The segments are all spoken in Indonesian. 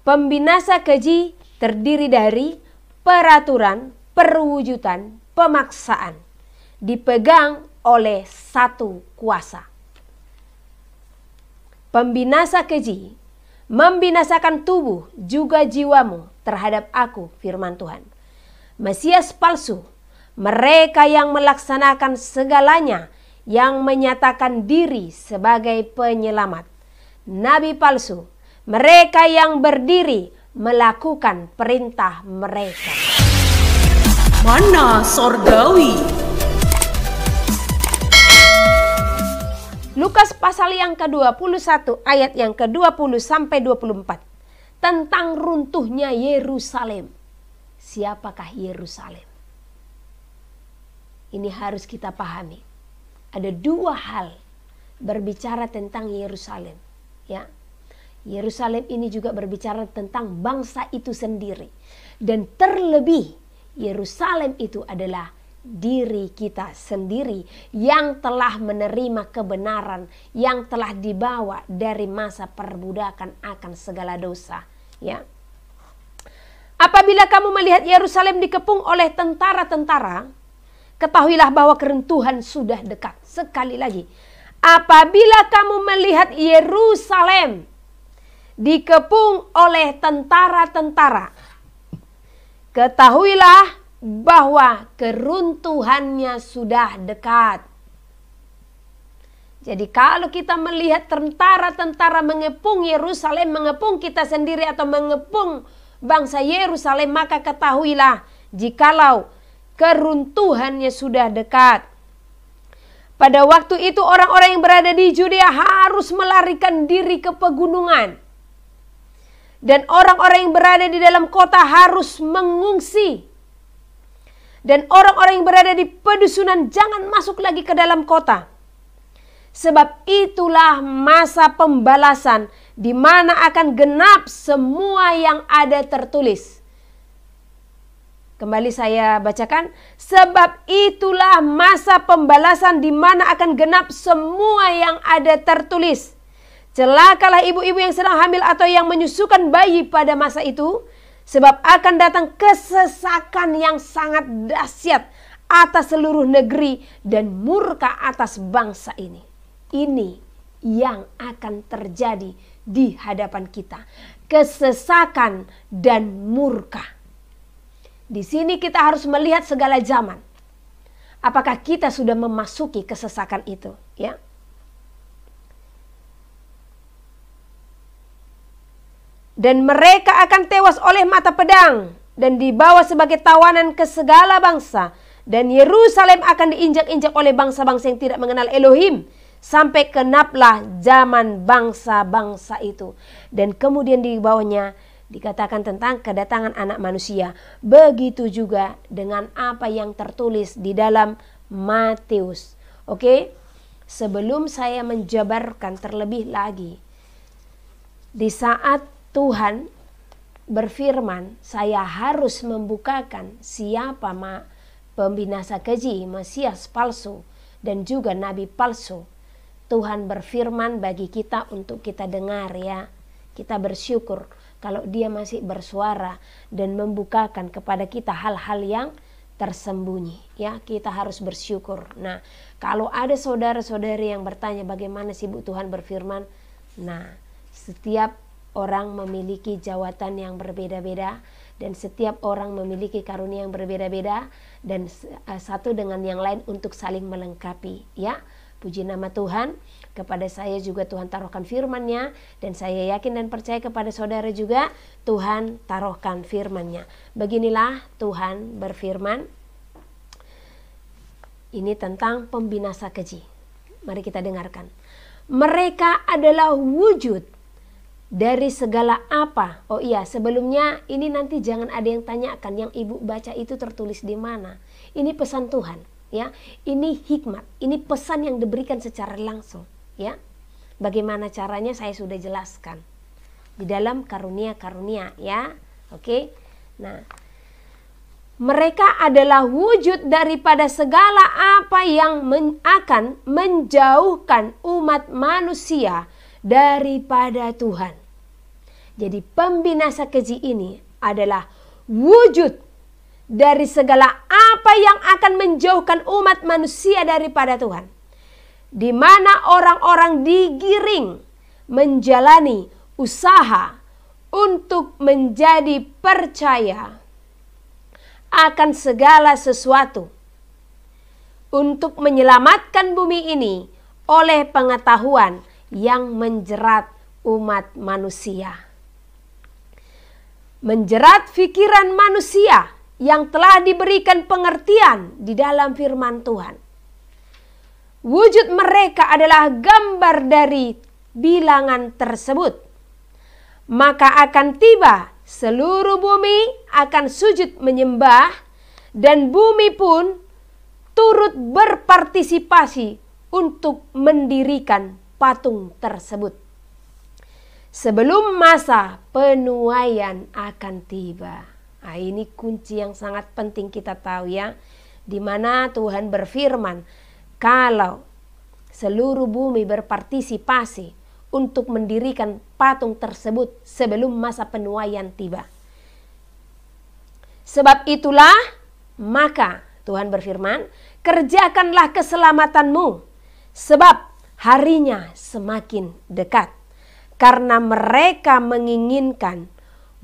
Pembinasa keji terdiri dari peraturan, perwujudan, pemaksaan, dipegang oleh satu kuasa. Pembinasa keji membinasakan tubuh juga jiwamu terhadap aku, firman Tuhan. Mesias palsu, mereka yang melaksanakan segalanya, yang menyatakan diri sebagai penyelamat. Nabi palsu, mereka yang berdiri melakukan perintah mereka. Mana sorgawi? Lukas pasal yang ke-21 ayat yang ke-20 sampai 24. Tentang runtuhnya Yerusalem. Siapakah Yerusalem? Ini harus kita pahami. Ada dua hal berbicara tentang Yerusalem, ya. Yerusalem ini juga berbicara tentang bangsa itu sendiri. Dan terlebih, Yerusalem itu adalah diri kita sendiri yang telah menerima kebenaran, yang telah dibawa dari masa perbudakan akan segala dosa, ya. Apabila kamu melihat Yerusalem dikepung oleh tentara-tentara, ketahuilah bahwa keruntuhan sudah dekat. Sekali lagi, apabila kamu melihat Yerusalem dikepung oleh tentara-tentara, ketahuilah bahwa keruntuhannya sudah dekat. Jadi kalau kita melihat tentara-tentara mengepung Yerusalem, mengepung kita sendiri atau mengepung bangsa Yerusalem, maka ketahuilah jikalau keruntuhannya sudah dekat. Pada waktu itu orang-orang yang berada di Judea harus melarikan diri ke pegunungan. Dan orang-orang yang berada di dalam kota harus mengungsi. Dan orang-orang yang berada di pedusunan jangan masuk lagi ke dalam kota. Sebab itulah masa pembalasan di mana akan genap semua yang ada tertulis. Kembali saya bacakan. Sebab itulah masa pembalasan di mana akan genap semua yang ada tertulis. Celakalah ibu-ibu yang sedang hamil atau yang menyusukan bayi pada masa itu. Sebab akan datang kesesakan yang sangat dahsyat atas seluruh negeri dan murka atas bangsa ini. Ini yang akan terjadi di hadapan kita. Kesesakan dan murka. Di sini kita harus melihat segala zaman. Apakah kita sudah memasuki kesesakan itu, ya? Dan mereka akan tewas oleh mata pedang dan dibawa sebagai tawanan ke segala bangsa. Dan Yerusalem akan diinjak-injak oleh bangsa-bangsa yang tidak mengenal Elohim. Sampai genaplah zaman bangsa-bangsa itu. Dan kemudian di bawahnya dikatakan tentang kedatangan anak manusia. Begitu juga dengan apa yang tertulis di dalam Matius. Oke? Sebelum saya menjabarkan terlebih lagi. Di saat Tuhan berfirman, saya harus membukakan siapa pembinasa keji, Mesias palsu, dan juga nabi palsu. Tuhan berfirman bagi kita untuk kita dengar, ya. Kita bersyukur kalau dia masih bersuara dan membukakan kepada kita hal-hal yang tersembunyi, ya. Kita harus bersyukur. Nah, kalau ada saudara-saudari yang bertanya bagaimana sih Bu Tuhan berfirman, nah, setiap orang memiliki jawatan yang berbeda-beda dan setiap orang memiliki karunia yang berbeda-beda dan satu dengan yang lain untuk saling melengkapi, ya. Puji nama Tuhan. Kepada saya juga Tuhan taruhkan firman-Nya dan saya yakin dan percaya kepada saudara juga Tuhan taruhkan firman-Nya. Beginilah Tuhan berfirman. Ini tentang pembinasa keji. Mari kita dengarkan. Mereka adalah wujud dari segala apa. Oh iya, sebelumnya ini nanti jangan ada yang tanyakan yang ibu baca itu tertulis di mana. Ini pesan Tuhan, ya. Ini hikmat, ini pesan yang diberikan secara langsung, ya. Bagaimana caranya saya sudah jelaskan di dalam karunia-karunia, ya. Oke. Nah, mereka adalah wujud daripada segala apa yang akan menjauhkan umat manusia daripada Tuhan. Jadi pembinasa keji ini adalah wujud dari segala apa yang akan menjauhkan umat manusia daripada Tuhan. Di mana orang-orang digiring menjalani usaha untuk menjadi percaya akan segala sesuatu untuk menyelamatkan bumi ini oleh pengetahuan yang menjerat umat manusia. Menjerat pikiran manusia yang telah diberikan pengertian di dalam firman Tuhan. Wujud mereka adalah gambar dari bilangan tersebut. Maka akan tiba seluruh bumi akan sujud menyembah, dan bumi pun turut berpartisipasi untuk mendirikan patung tersebut. Sebelum masa penuaian akan tiba. Nah, ini kunci yang sangat penting kita tahu ya. Di mana Tuhan berfirman, kalau seluruh bumi berpartisipasi untuk mendirikan patung tersebut sebelum masa penuaian tiba. Sebab itulah, maka Tuhan berfirman, kerjakanlah keselamatanmu, sebab harinya semakin dekat. Karena mereka menginginkan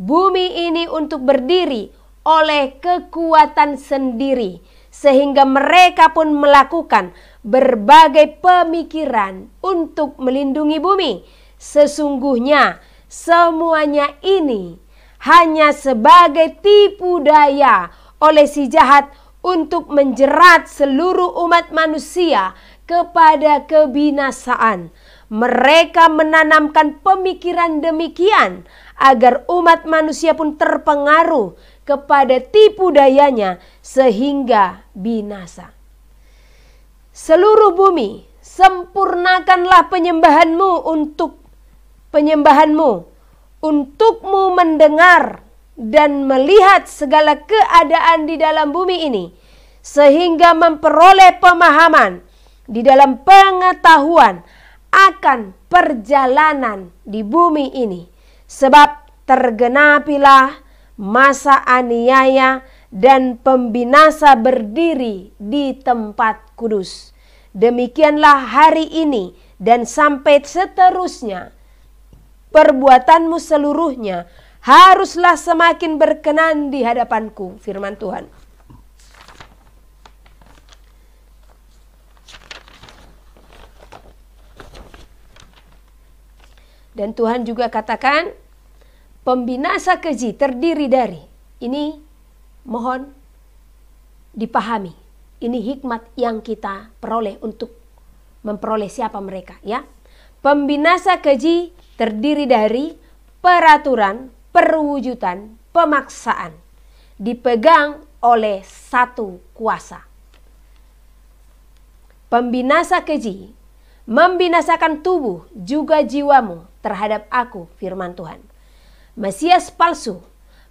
bumi ini untuk berdiri oleh kekuatan sendiri, sehingga mereka pun melakukan berbagai pemikiran untuk melindungi bumi. Sesungguhnya semuanya ini hanya sebagai tipu daya oleh si jahat untuk menjerat seluruh umat manusia kepada kebinasaan. Mereka menanamkan pemikiran demikian agar umat manusia pun terpengaruh kepada tipu dayanya sehingga binasa. Seluruh bumi, sempurnakanlah untukmu mendengar dan melihat segala keadaan di dalam bumi ini, sehingga memperoleh pemahaman di dalam pengetahuan akan perjalanan di bumi ini. Sebab tergenapilah masa aniaya dan pembinasa berdiri di tempat kudus. Demikianlah hari ini dan sampai seterusnya. Perbuatanmu seluruhnya haruslah semakin berkenan di hadapanku, firman Tuhan. Dan Tuhan juga katakan, pembinasa keji terdiri dari, ini mohon dipahami, ini hikmat yang kita peroleh untuk memperoleh siapa mereka ya. Pembinasa keji terdiri dari peraturan, perwujudan, pemaksaan, dipegang oleh satu kuasa. Pembinasa keji membinasakan tubuh juga jiwamu terhadap aku, firman Tuhan. Mesias palsu,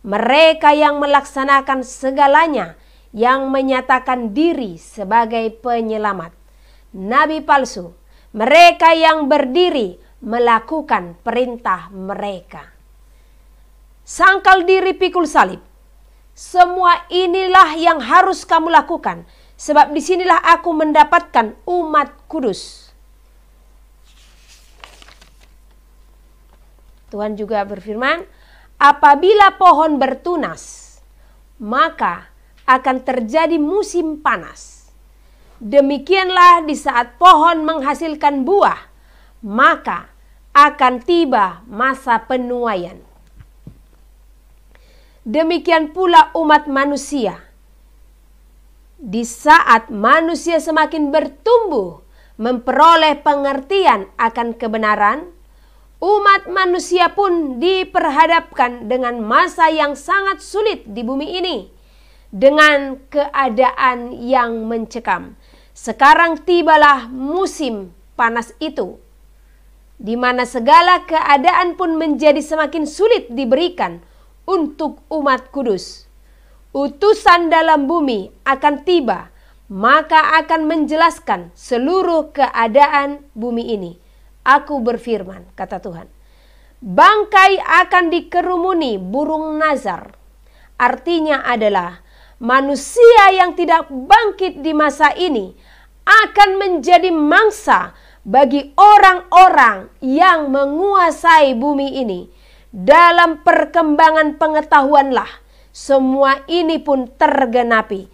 mereka yang melaksanakan segalanya, yang menyatakan diri sebagai penyelamat. Nabi palsu, mereka yang berdiri melakukan perintah mereka. Sangkal diri, pikul salib. Semua inilah yang harus kamu lakukan, sebab disinilah aku mendapatkan umat kudus. Tuhan juga berfirman, apabila pohon bertunas, maka akan terjadi musim panas. Demikianlah di saat pohon menghasilkan buah, maka akan tiba masa penuaian. Demikian pula umat manusia. Di saat manusia semakin bertumbuh, memperoleh pengertian akan kebenaran, umat manusia pun diperhadapkan dengan masa yang sangat sulit di bumi ini, dengan keadaan yang mencekam. Sekarang tibalah musim panas itu, di mana segala keadaan pun menjadi semakin sulit diberikan untuk umat kudus. Utusan dalam bumi akan tiba, maka akan menjelaskan seluruh keadaan bumi ini. Aku berfirman, kata Tuhan, bangkai akan dikerumuni burung nazar. Artinya adalah manusia yang tidak bangkit di masa ini akan menjadi mangsa bagi orang-orang yang menguasai bumi ini. Dalam perkembangan pengetahuanlah semua ini pun tergenapi.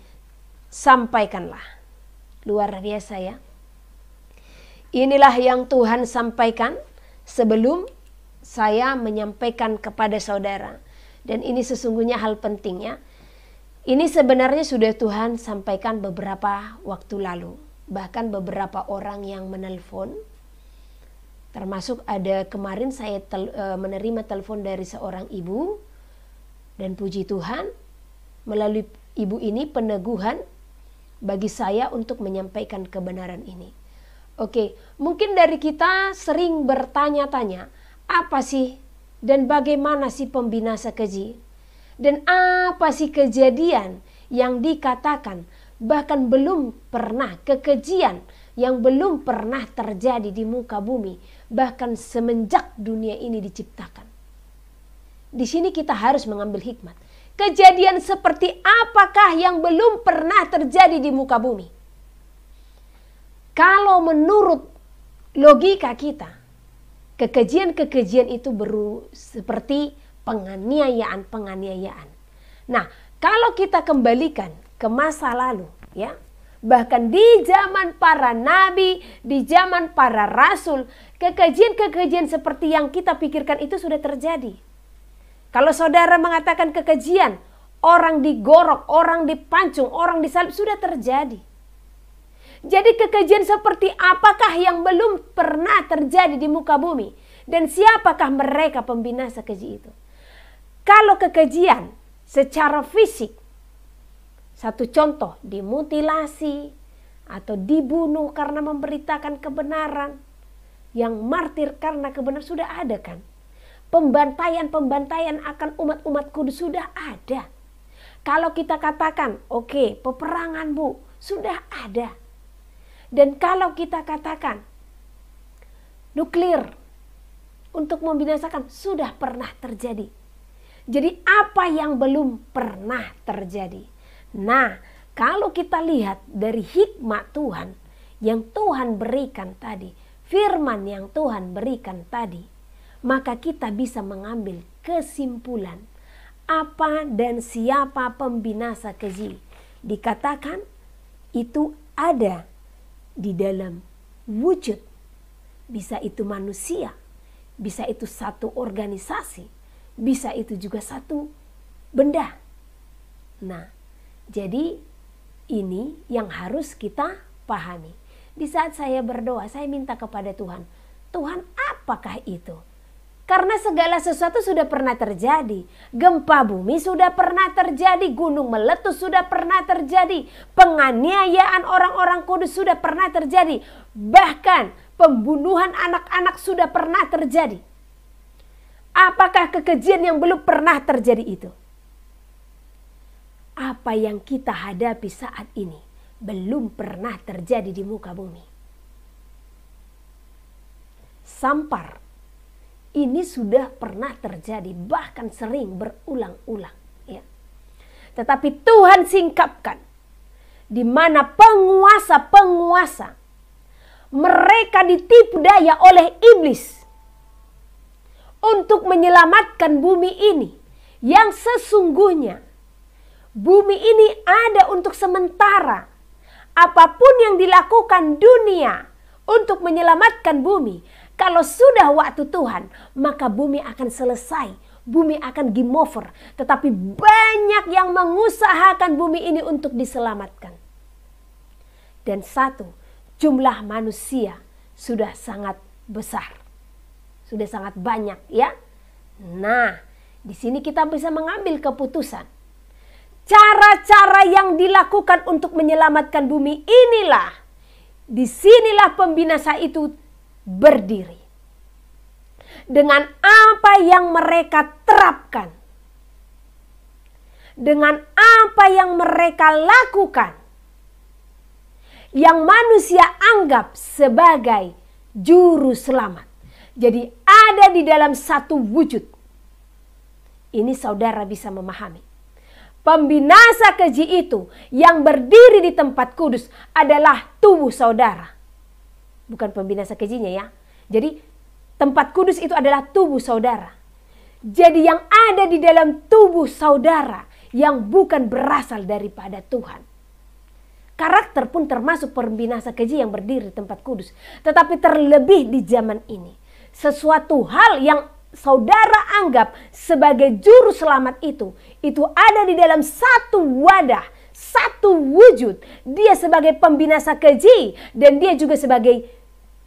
Sampaikanlah. Luar biasa ya. Inilah yang Tuhan sampaikan sebelum saya menyampaikan kepada saudara. Dan ini sesungguhnya hal penting ya. Ini sebenarnya sudah Tuhan sampaikan beberapa waktu lalu. Bahkan beberapa orang yang menelpon. Termasuk ada kemarin saya menerima telepon dari seorang ibu. Dan puji Tuhan, melalui ibu ini peneguhan bagi saya untuk menyampaikan kebenaran ini. Oke, mungkin dari kita sering bertanya-tanya, apa sih dan bagaimana sih pembinasa keji? Dan apa sih kejadian yang dikatakan bahkan belum pernah, kekejian yang belum pernah terjadi di muka bumi, bahkan semenjak dunia ini diciptakan. Di sini kita harus mengambil hikmat. Kejadian seperti apakah yang belum pernah terjadi di muka bumi? Kalau menurut logika kita, kekejian-kekejian itu seperti penganiayaan. Nah, kalau kita kembalikan ke masa lalu, ya, bahkan di zaman para nabi, di zaman para rasul, kekejian-kekejian seperti yang kita pikirkan itu sudah terjadi. Kalau saudara mengatakan kekejian, orang digorok, orang dipancung, orang disalib, sudah terjadi. Jadi kekejian seperti apakah yang belum pernah terjadi di muka bumi? Dan siapakah mereka pembinasa keji itu? Kalau kekejian secara fisik, satu contoh, dimutilasi atau dibunuh karena memberitakan kebenaran, yang martir karena kebenaran sudah ada kan? Pembantaian akan umat-umat kudus sudah ada. Kalau kita katakan, oke, peperangan Bu, sudah ada. Dan kalau kita katakan, nuklir untuk membinasakan, sudah pernah terjadi. Jadi apa yang belum pernah terjadi? Nah, kalau kita lihat dari hikmat Tuhan yang Tuhan berikan tadi, firman yang Tuhan berikan tadi, maka kita bisa mengambil kesimpulan apa dan siapa pembinasa keji. Dikatakan itu ada di dalam wujud. Bisa itu manusia, bisa itu satu organisasi, bisa itu juga satu benda. Nah, jadi ini yang harus kita pahami. Di saat saya berdoa, saya minta kepada Tuhan, Tuhan apakah itu? Karena segala sesuatu sudah pernah terjadi. Gempa bumi sudah pernah terjadi. Gunung meletus sudah pernah terjadi. Penganiayaan orang-orang kudus sudah pernah terjadi. Bahkan pembunuhan anak-anak sudah pernah terjadi. Apakah kekejian yang belum pernah terjadi itu? Apa yang kita hadapi saat ini belum pernah terjadi di muka bumi. Sampar ini sudah pernah terjadi, bahkan sering berulang-ulang. Ya. Tetapi Tuhan singkapkan, di mana penguasa-penguasa mereka ditipu daya oleh iblis untuk menyelamatkan bumi ini, yang sesungguhnya bumi ini ada untuk sementara. Apapun yang dilakukan dunia untuk menyelamatkan bumi, kalau sudah waktu Tuhan, maka bumi akan selesai. Bumi akan game over. Tetapi banyak yang mengusahakan bumi ini untuk diselamatkan. Dan satu, jumlah manusia sudah sangat besar. Sudah sangat banyak ya. Nah, di sini kita bisa mengambil keputusan. Cara-cara yang dilakukan untuk menyelamatkan bumi inilah. Disinilah pembinasa itu berdiri. Dengan apa yang mereka terapkan, dengan apa yang mereka lakukan, yang manusia anggap sebagai juru selamat. Jadi ada di dalam satu wujud. Ini saudara bisa memahami. Pembinasa keji itu yang berdiri di tempat kudus adalah tubuh saudara. Bukan pembinasa kejinya ya. Jadi tempat kudus itu adalah tubuh saudara. Jadi yang ada di dalam tubuh saudara yang bukan berasal daripada Tuhan. Karakter pun termasuk pembinasa keji yang berdiri di tempat kudus. Tetapi terlebih di zaman ini. Sesuatu hal yang saudara anggap sebagai juru selamat itu ada di dalam satu wadah, satu wujud. Dia sebagai pembinasa keji dan dia juga sebagai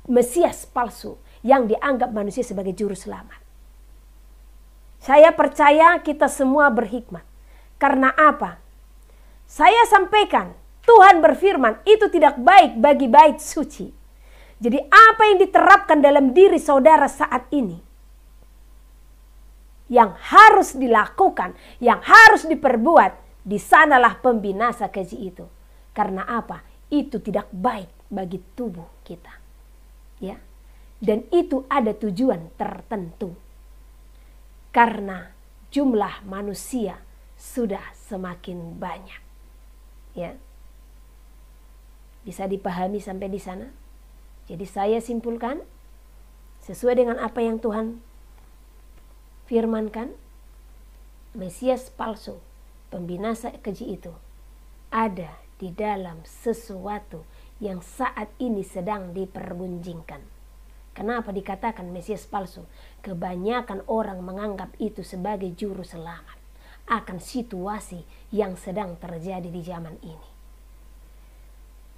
Mesias palsu yang dianggap manusia sebagai juru selamat. Saya percaya kita semua berhikmat. Karena apa? Saya sampaikan, Tuhan berfirman itu tidak baik bagi bait suci. Jadi apa yang diterapkan dalam diri saudara saat ini, yang harus dilakukan, yang harus diperbuat, di sanalah pembinasa keji itu. Karena apa? Itu tidak baik bagi tubuh kita. Ya. Dan itu ada tujuan tertentu. Karena jumlah manusia sudah semakin banyak. Ya. Bisa dipahami sampai di sana? Jadi saya simpulkan sesuai dengan apa yang Tuhan firmankan, Mesias palsu, pembinasa keji itu ada di dalam sesuatu yang saat ini sedang dipergunjingkan. Kenapa dikatakan Mesias palsu? Kebanyakan orang menganggap itu sebagai juru selamat akan situasi yang sedang terjadi di zaman ini.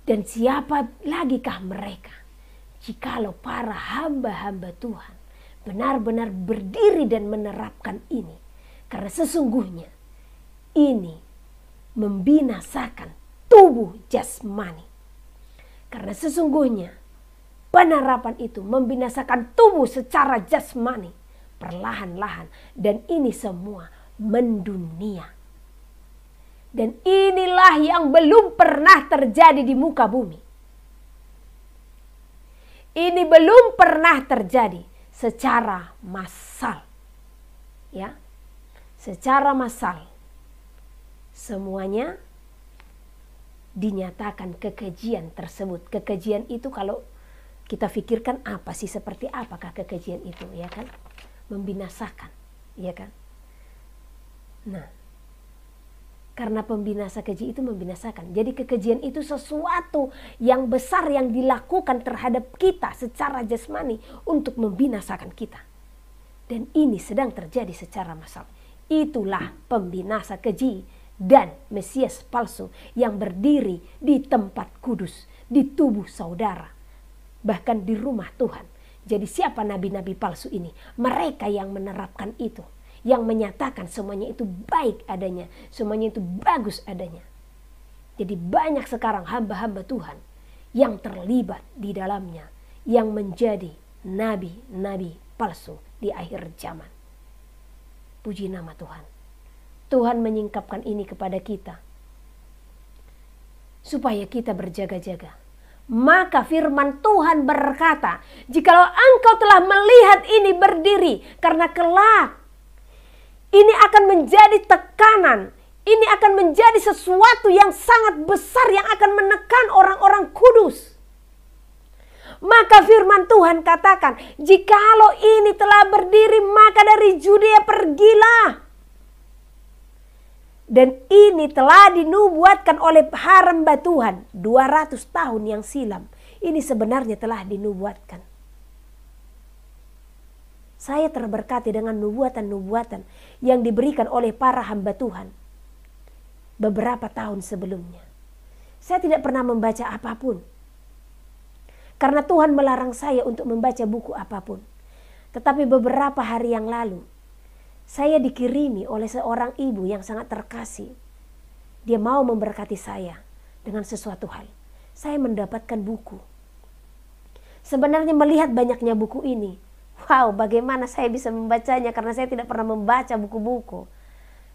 Dan siapa lagikah mereka jikalau para hamba-hamba Tuhan benar-benar berdiri dan menerapkan ini. Karena sesungguhnya ini membinasakan tubuh jasmani. Karena sesungguhnya penerapan itu membinasakan tubuh secara jasmani perlahan-lahan. Dan ini semua mendunia. Dan inilah yang belum pernah terjadi di muka bumi. Ini belum pernah terjadi secara massal. Ya. Secara massal. Semuanya dinyatakan kekejian tersebut. Kekejian itu kalau kita pikirkan apa sih, seperti apakah kekejian itu, ya kan? Membinasakan, ya kan? Nah, karena pembinasa keji itu membinasakan. Jadi kekejian itu sesuatu yang besar yang dilakukan terhadap kita secara jasmani untuk membinasakan kita. Dan ini sedang terjadi secara massal. Itulah pembinasa keji dan Mesias palsu yang berdiri di tempat kudus, di tubuh saudara, bahkan di rumah Tuhan. Jadi siapa nabi-nabi palsu ini? Mereka yang menerapkan itu. Yang menyatakan semuanya itu baik adanya, semuanya itu bagus adanya. Jadi banyak sekarang hamba-hamba Tuhan yang terlibat di dalamnya, yang menjadi nabi-nabi palsu di akhir zaman. Puji nama Tuhan. Tuhan menyingkapkan ini kepada kita supaya kita berjaga-jaga. Maka firman Tuhan berkata, jikalau engkau telah melihat ini berdiri, karena kelak ini akan menjadi tekanan. Ini akan menjadi sesuatu yang sangat besar yang akan menekan orang-orang kudus. Maka firman Tuhan katakan, jikalau ini telah berdiri, maka dari Judea pergilah. Dan ini telah dinubuatkan oleh hamba Tuhan 200 tahun yang silam. Ini sebenarnya telah dinubuatkan. Saya terberkati dengan nubuatan-nubuatan yang diberikan oleh para hamba Tuhan beberapa tahun sebelumnya. Saya tidak pernah membaca apapun. Karena Tuhan melarang saya untuk membaca buku apapun. Tetapi beberapa hari yang lalu, saya dikirimi oleh seorang ibu yang sangat terkasih. Dia mau memberkati saya dengan sesuatu hal. Saya mendapatkan buku. Sebenarnya melihat banyaknya buku ini, wow, bagaimana saya bisa membacanya karena saya tidak pernah membaca buku-buku.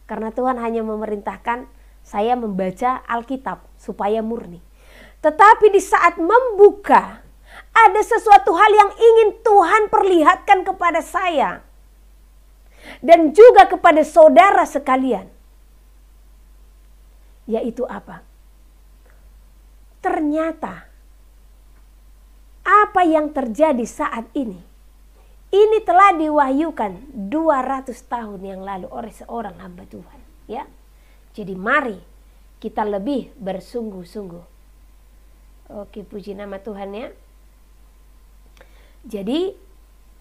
Karena Tuhan hanya memerintahkan saya membaca Alkitab supaya murni. Tetapi di saat membuka, ada sesuatu hal yang ingin Tuhan perlihatkan kepada saya dan juga kepada saudara sekalian. Yaitu apa? Ternyata apa yang terjadi saat ini telah diwahyukan 200 tahun yang lalu oleh seorang hamba Tuhan, ya. Jadi mari kita lebih bersungguh-sungguh. Oke, puji nama Tuhan ya. Jadi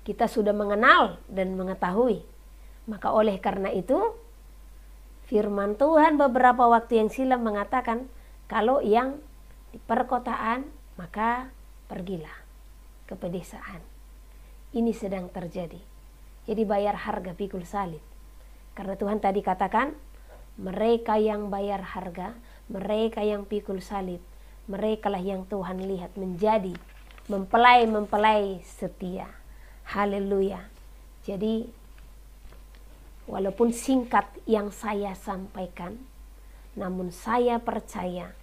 kita sudah mengenal dan mengetahui. Maka oleh karena itu firman Tuhan beberapa waktu yang silam mengatakan kalau yang di perkotaan maka pergilah ke pedesaan. Ini sedang terjadi. Jadi bayar harga pikul salib. Karena Tuhan tadi katakan mereka yang bayar harga, mereka yang pikul salib, merekalah yang Tuhan lihat menjadi mempelai setia. Haleluya. Jadi walaupun singkat yang saya sampaikan, namun saya percaya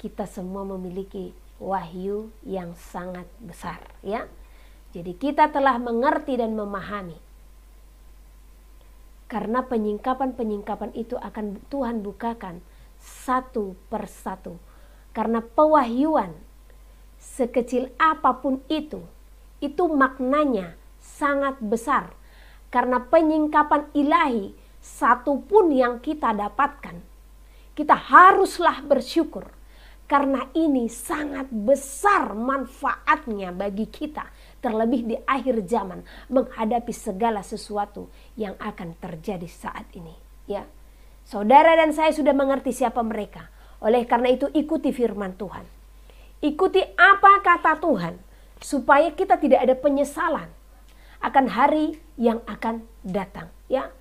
kita semua memiliki wahyu yang sangat besar, ya. Jadi kita telah mengerti dan memahami. Karena penyingkapan-penyingkapan itu akan Tuhan bukakan satu persatu. Karena pewahyuan sekecil apapun itu maknanya sangat besar. Karena penyingkapan ilahi satupun yang kita dapatkan, kita haruslah bersyukur. Karena ini sangat besar manfaatnya bagi kita. Terlebih di akhir zaman menghadapi segala sesuatu yang akan terjadi saat ini. Ya, saudara dan saya sudah mengerti siapa mereka. Oleh karena itu ikuti firman Tuhan. Ikuti apa kata Tuhan. Supaya kita tidak ada penyesalan akan hari yang akan datang. Ya.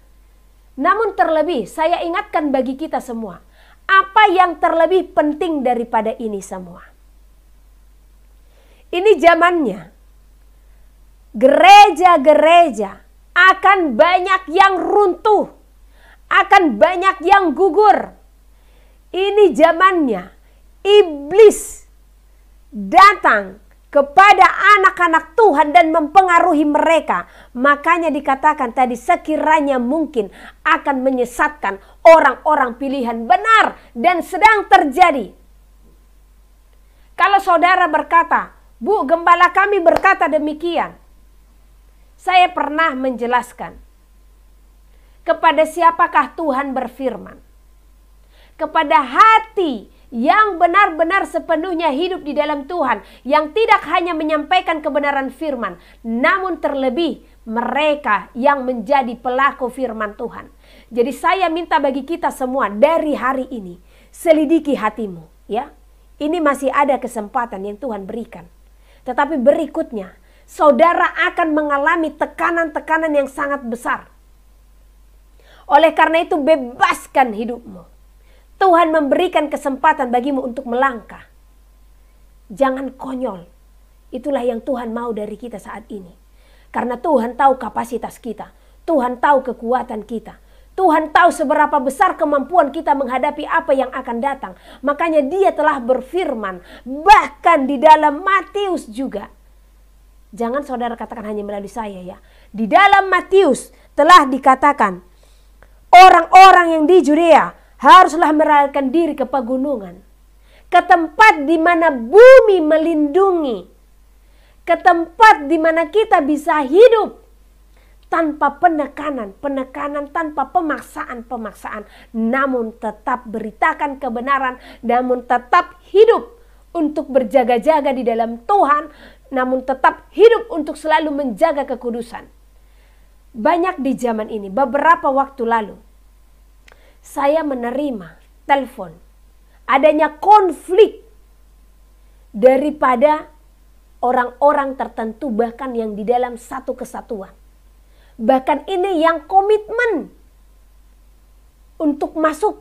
Namun terlebih saya ingatkan bagi kita semua. Apa yang terlebih penting daripada ini semua? Ini zamannya. Gereja-gereja akan banyak yang runtuh. Akan banyak yang gugur. Ini zamannya. Iblis datang kepada anak-anak Tuhan dan mempengaruhi mereka. Makanya dikatakan tadi sekiranya mungkin akan menyesatkan orang-orang pilihan benar dan sedang terjadi. Kalau saudara berkata, Bu, gembala kami berkata demikian. Saya pernah menjelaskan kepada siapakah Tuhan berfirman. Kepada hati yang benar-benar sepenuhnya hidup di dalam Tuhan, yang tidak hanya menyampaikan kebenaran firman, namun terlebih mereka yang menjadi pelaku firman Tuhan. Jadi saya minta bagi kita semua dari hari ini, selidiki hatimu, ya. Ini masih ada kesempatan yang Tuhan berikan. Tetapi berikutnya, saudara akan mengalami tekanan-tekanan yang sangat besar. Oleh karena itu bebaskan hidupmu. Tuhan memberikan kesempatan bagimu untuk melangkah. Jangan konyol. Itulah yang Tuhan mau dari kita saat ini. Karena Tuhan tahu kapasitas kita. Tuhan tahu kekuatan kita. Tuhan tahu seberapa besar kemampuan kita menghadapi apa yang akan datang. Makanya Dia telah berfirman. Bahkan di dalam Matius juga. Jangan saudara katakan hanya melalui saya ya. Di dalam Matius telah dikatakan. Orang-orang yang di Judea haruslah merelakan diri ke pegunungan, ke tempat di mana bumi melindungi, ke tempat di mana kita bisa hidup tanpa penekanan, tanpa pemaksaan, namun tetap beritakan kebenaran, namun tetap hidup untuk berjaga-jaga di dalam Tuhan, namun tetap hidup untuk selalu menjaga kekudusan. Banyak di zaman ini, beberapa waktu lalu, saya menerima telepon adanya konflik daripada orang-orang tertentu bahkan yang di dalam satu kesatuan. Bahkan ini yang komitmen untuk masuk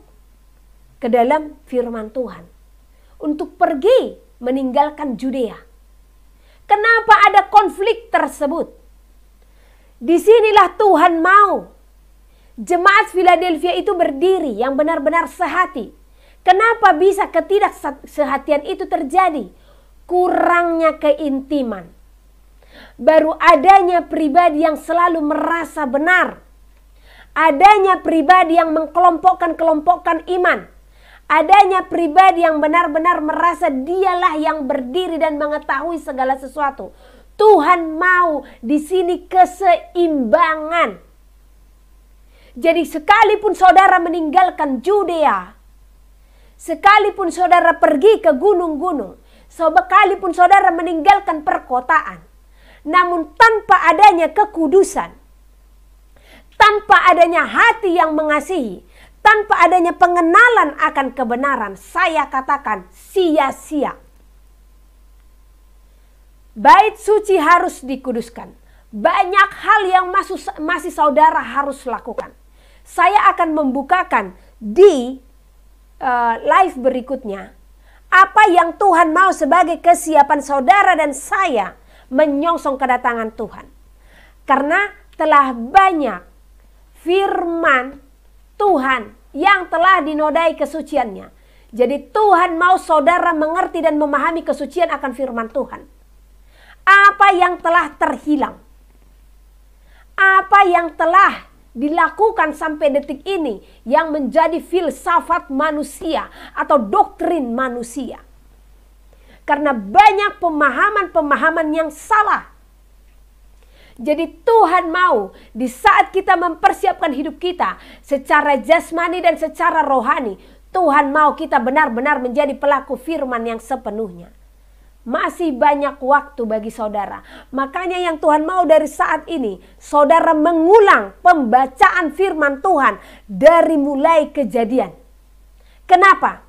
ke dalam firman Tuhan. Untuk pergi meninggalkan Judea. Kenapa ada konflik tersebut? Disinilah Tuhan mau jemaat Philadelphia itu berdiri yang benar-benar sehati. Kenapa bisa ketidaksehatian itu terjadi? Kurangnya keintiman. baru adanya pribadi yang selalu merasa benar. Adanya pribadi yang mengkelompokkan iman. Adanya pribadi yang benar-benar merasa dialah yang berdiri dan mengetahui segala sesuatu. Tuhan mau di sini keseimbangan. Jadi sekalipun saudara meninggalkan Judea, sekalipun saudara pergi ke gunung-gunung, sekalipun saudara meninggalkan perkotaan, namun tanpa adanya kekudusan, tanpa adanya hati yang mengasihi, tanpa adanya pengenalan akan kebenaran, saya katakan sia-sia. Bait suci harus dikuduskan. Banyak hal yang masih saudara harus lakukan. Saya akan membukakan di live berikutnya apa yang Tuhan mau sebagai kesiapan saudara dan saya menyongsong kedatangan Tuhan. Karena telah banyak firman Tuhan yang telah dinodai kesuciannya. Jadi Tuhan mau saudara mengerti dan memahami kesucian akan firman Tuhan. Apa yang telah terhilang, apa yang telah dilakukan sampai detik ini yang menjadi filsafat manusia atau doktrin manusia. Karena banyak pemahaman-pemahaman yang salah. Jadi Tuhan mau di saat kita mempersiapkan hidup kita secara jasmani dan secara rohani, Tuhan mau kita benar-benar menjadi pelaku firman yang sepenuhnya. Masih banyak waktu bagi saudara. Makanya yang Tuhan mau dari saat ini, saudara mengulang pembacaan firman Tuhan dari mulai Kejadian. Kenapa?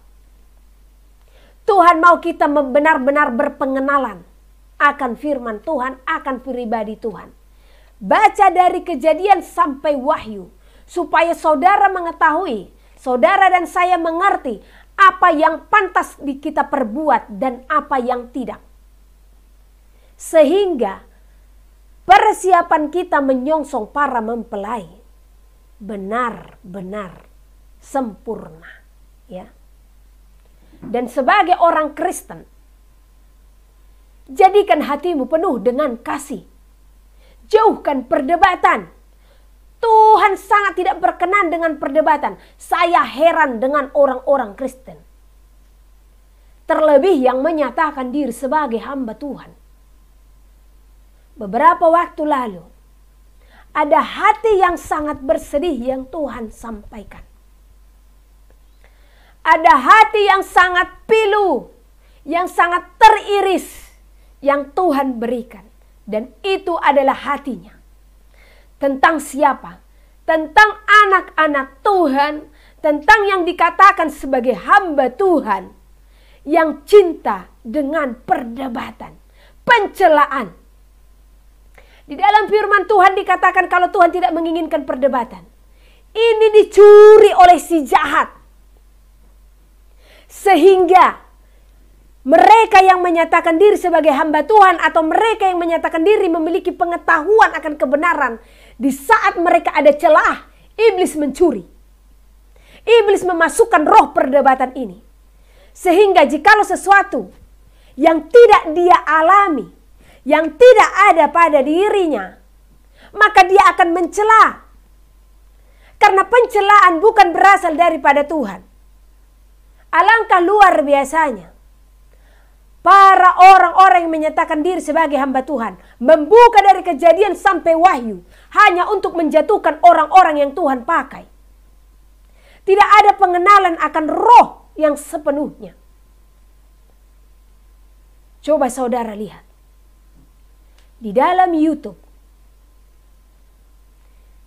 Tuhan mau kita benar-benar berpengenalan akan firman Tuhan, akan pribadi Tuhan. Baca dari Kejadian sampai Wahyu, supaya saudara mengetahui, saudara dan saya mengerti apa yang pantas kita perbuat dan apa yang tidak. Sehingga persiapan kita menyongsong para mempelai benar-benar sempurna, ya. Dan sebagai orang Kristen, jadikan hatimu penuh dengan kasih. Jauhkan perdebatan. Tuhan sangat tidak berkenan dengan perdebatan. Saya heran dengan orang-orang Kristen. Terlebih yang menyatakan diri sebagai hamba Tuhan. Beberapa waktu lalu, ada hati yang sangat bersedih yang Tuhan sampaikan. Ada hati yang sangat pilu, yang sangat teriris, yang Tuhan berikan. Dan itu adalah hatinya. Tentang siapa? Tentang anak-anak Tuhan, tentang yang dikatakan sebagai hamba Tuhan, yang cinta dengan perdebatan, pencelaan. Di dalam firman Tuhan dikatakan kalau Tuhan tidak menginginkan perdebatan. Ini dicuri oleh si jahat. Sehingga mereka yang menyatakan diri sebagai hamba Tuhan atau mereka yang menyatakan diri memiliki pengetahuan akan kebenaran, di saat mereka ada celah, iblis mencuri. Iblis memasukkan roh perdebatan ini. Sehingga jikalau sesuatu yang tidak dia alami, yang tidak ada pada dirinya, maka dia akan mencela. Karena pencelaan bukan berasal daripada Tuhan. Alangkah luar biasanya para orang-orang yang menyatakan diri sebagai hamba Tuhan membuka dari Kejadian sampai Wahyu hanya untuk menjatuhkan orang-orang yang Tuhan pakai. Tidak ada pengenalan akan roh yang sepenuhnya. Coba saudara lihat. Di dalam YouTube,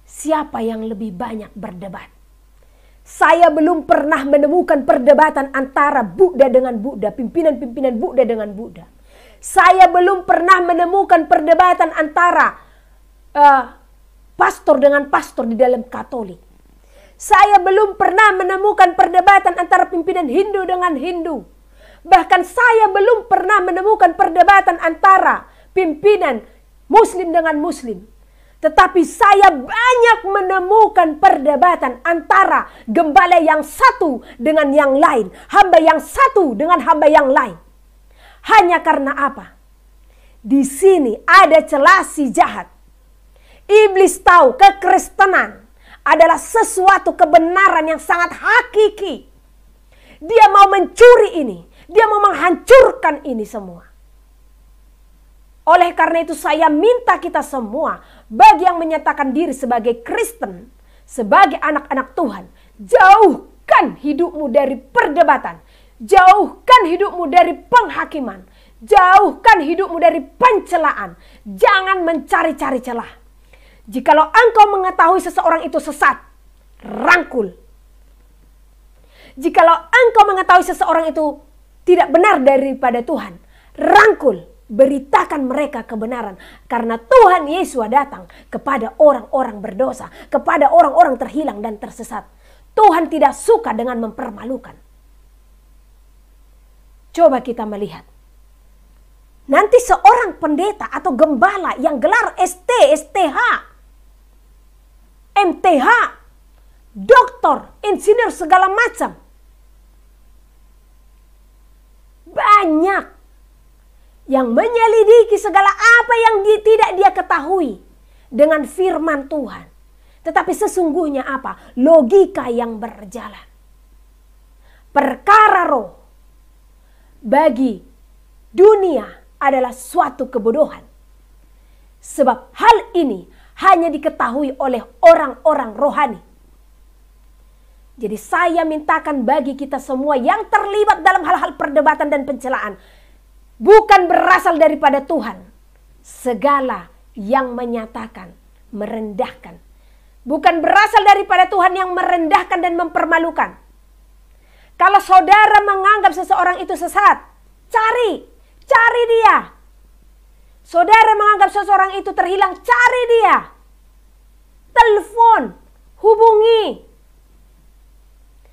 siapa yang lebih banyak berdebat? Saya belum pernah menemukan perdebatan antara Buddha dengan Buddha, pimpinan-pimpinan Buddha dengan Buddha. Saya belum pernah menemukan perdebatan antara pastor dengan pastor di dalam Katolik. Saya belum pernah menemukan perdebatan antara pimpinan Hindu dengan Hindu. Bahkan saya belum pernah menemukan perdebatan antara pimpinan Muslim dengan Muslim. Tetapi saya banyak menemukan perdebatan antara gembala yang satu dengan yang lain. Hamba yang satu dengan hamba yang lain. Hanya karena apa? Di sini ada celah si jahat. Iblis tahu kekristenan adalah sesuatu kebenaran yang sangat hakiki. Dia mau mencuri ini. Dia mau menghancurkan ini semua. Oleh karena itu saya minta kita semua, bagi yang menyatakan diri sebagai Kristen, sebagai anak-anak Tuhan, jauhkan hidupmu dari perdebatan. Jauhkan hidupmu dari penghakiman. Jauhkan hidupmu dari pencelaan. Jangan mencari-cari celah. Jikalau engkau mengetahui seseorang itu sesat, rangkul. Jikalau engkau mengetahui seseorang itu tidak benar daripada Tuhan, rangkul. Beritakan mereka kebenaran. Karena Tuhan Yesus datang kepada orang-orang berdosa, kepada orang-orang terhilang dan tersesat. Tuhan tidak suka dengan mempermalukan. Coba kita melihat. Nanti seorang pendeta atau gembala yang gelar ST, STH, MTH, doktor, insinyur segala macam. Banyak yang menyelidiki segala apa yang tidak dia ketahui dengan firman Tuhan. Tetapi sesungguhnya apa? Logika yang berjalan. Perkara roh bagi dunia adalah suatu kebodohan. Sebab hal ini hanya diketahui oleh orang-orang rohani. Jadi saya mintakan bagi kita semua yang terlibat dalam hal-hal perdebatan dan pencelaan, bukan berasal daripada Tuhan. Segala yang menyatakan, merendahkan. Bukan berasal daripada Tuhan yang merendahkan dan mempermalukan. Kalau saudara menganggap seseorang itu sesat, cari dia. Saudara menganggap seseorang itu terhilang, cari dia. Telepon, hubungi.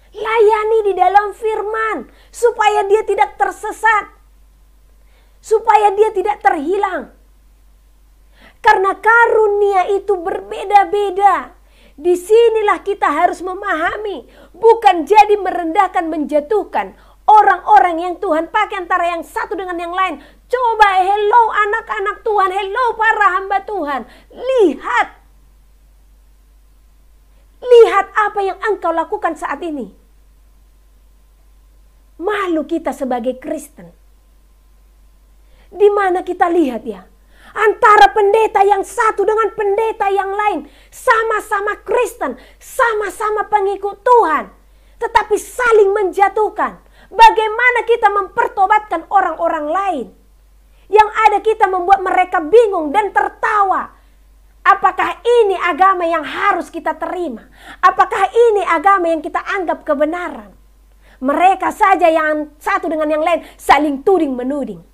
Layani di dalam firman, supaya dia tidak tersesat. Supaya dia tidak terhilang. Karena karunia itu berbeda-beda. Disinilah kita harus memahami. Bukan jadi merendahkan, menjatuhkan orang-orang yang Tuhan pakai antara yang satu dengan yang lain. Coba, hello anak-anak Tuhan, hello para hamba Tuhan. Lihat apa yang engkau lakukan saat ini. Malu kita sebagai Kristen. Di mana kita lihat ya, antara pendeta yang satu dengan pendeta yang lain, sama-sama Kristen, sama-sama pengikut Tuhan, tetapi saling menjatuhkan. Bagaimana kita mempertobatkan orang-orang lain? Yang ada kita membuat mereka bingung dan tertawa. Apakah ini agama yang harus kita terima? Apakah ini agama yang kita anggap kebenaran? Mereka saja yang satu dengan yang lain saling tuding-menuding.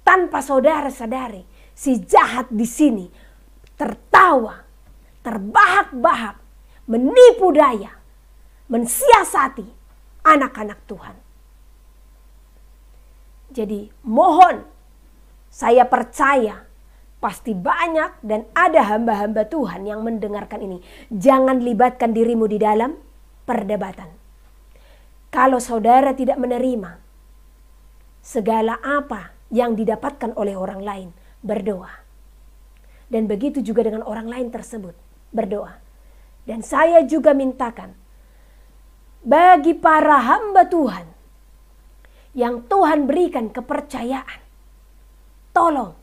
Tanpa saudara sadari, si jahat di sini tertawa, terbahak-bahak, menipu daya, mensiasati anak-anak Tuhan. Jadi mohon, saya percaya pasti banyak dan ada hamba-hamba Tuhan yang mendengarkan ini. Jangan libatkan dirimu di dalam perdebatan. Kalau saudara tidak menerima segala apa yang didapatkan oleh orang lain, berdoa. Dan begitu juga dengan orang lain tersebut, berdoa. Dan saya juga mintakan bagi para hamba Tuhan yang Tuhan berikan kepercayaan, tolong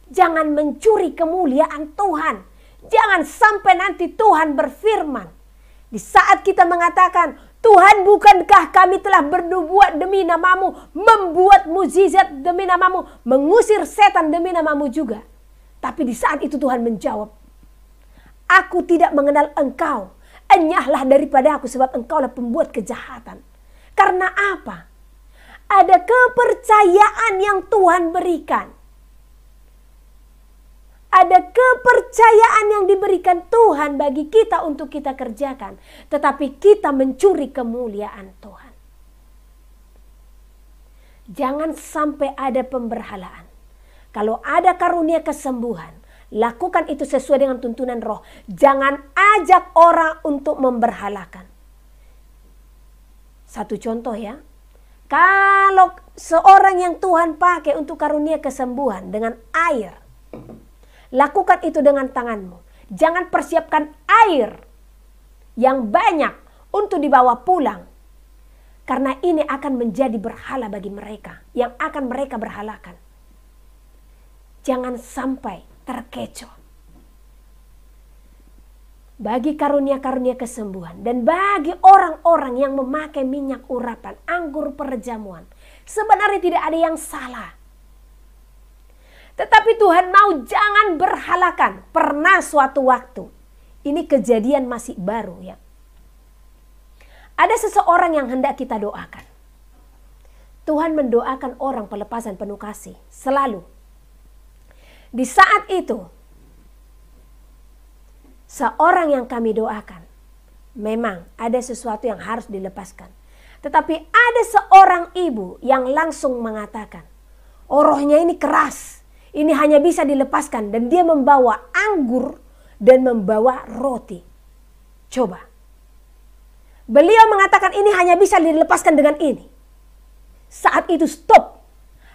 jangan mencuri kemuliaan Tuhan. Jangan sampai nanti Tuhan berfirman di saat kita mengatakan, Tuhan, bukankah kami telah berbuat demi namamu, membuat mukjizat demi namamu, mengusir setan demi namamu juga. Tapi di saat itu Tuhan menjawab, aku tidak mengenal engkau, enyahlah daripada aku sebab engkaulah pembuat kejahatan. Karena apa? Ada kepercayaan yang Tuhan berikan. Ada kepercayaan yang diberikan Tuhan bagi kita untuk kita kerjakan. Tetapi kita mencuri kemuliaan Tuhan. Jangan sampai ada pemberhalaan. Kalau ada karunia kesembuhan, lakukan itu sesuai dengan tuntunan roh. Jangan ajak orang untuk memberhalakan. Satu contoh ya. Kalau seorang yang Tuhan pakai untuk karunia kesembuhan dengan air, lakukan itu dengan tanganmu. Jangan persiapkan air yang banyak untuk dibawa pulang. Karena ini akan menjadi berhala bagi mereka yang akan mereka berhalakan. Jangan sampai terkecoh. Bagi karunia-karunia kesembuhan dan bagi orang-orang yang memakai minyak urapan, anggur perjamuan, sebenarnya tidak ada yang salah. Tetapi Tuhan mau jangan berhalakan. Pernah suatu waktu, ini kejadian masih baru ya. Ada seseorang yang hendak kita doakan. Tuhan mendoakan orang pelepasan penuh kasih selalu. Di saat itu, seorang yang kami doakan, memang ada sesuatu yang harus dilepaskan. Tetapi ada seorang ibu yang langsung mengatakan, oh rohnya ini keras, ini hanya bisa dilepaskan. Dan dia membawa anggur dan membawa roti. Coba. Beliau mengatakan ini hanya bisa dilepaskan dengan ini. Saat itu stop.